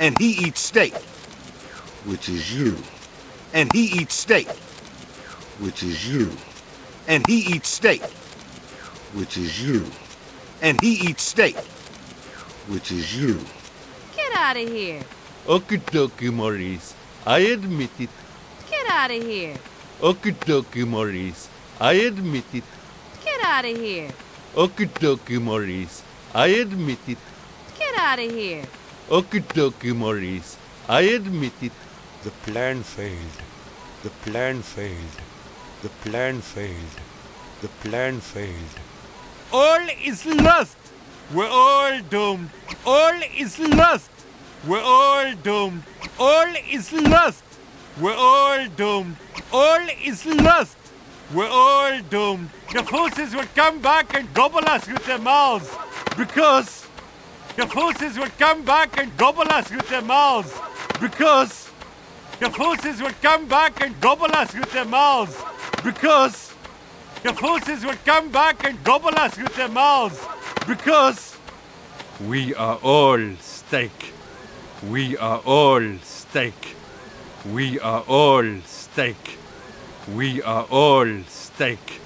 And he eats steak, which is you. And he eats steak, which is you. And he eats steak, which is you. And he eats steak, which is you. Get out of here. Okie dokie, Maurice. I admit it. Get out of here. Okie dokie, Maurice. I admit it. Get out of here. Okie dokie, Maurice. I admit it. Get out of here. Okie dokie, Maurice. I admit it. The plan failed. The plan failed. The plan failed. The plan failed. All is lost. We're all doomed. All is lost. We're all doomed. All is lost. We're all doomed. All is lost. We're all doomed. The forces will come back and gobble us with their mouths. Because the forces will come back and gobble us with their mouths. Because the forces will come back and gobble us with their mouths. Because the forces will come back and gobble us with their mouths. Because We are all steak. We are all steak. We are all steak. We are all steak.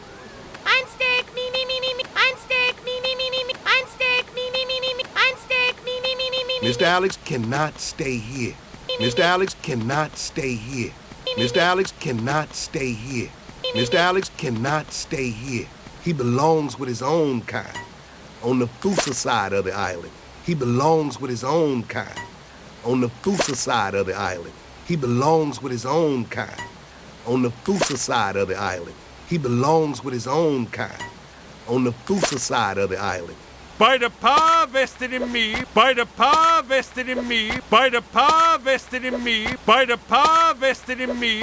I'm steak, me, me, me, me, me. I'm steak, me, me, me, me, me. I'm steak, me, me, me, me, me. I'm steak, me, me, me, me, me, me. Mr. Alex cannot stay here. Mr. Alex cannot stay here. Mr. Alex cannot stay here. Mr. Alex cannot stay here. He belongs with his own kind. On the Fusa side of the island. He belongs with his own kind. On the Fusa side of the island. He belongs with his own kind. On the Fusa side of the island. He belongs with his own kind. On the Fusa side of the island. by the power vested in me, by the power vested in me, by the power vested in me, by the power vested in me,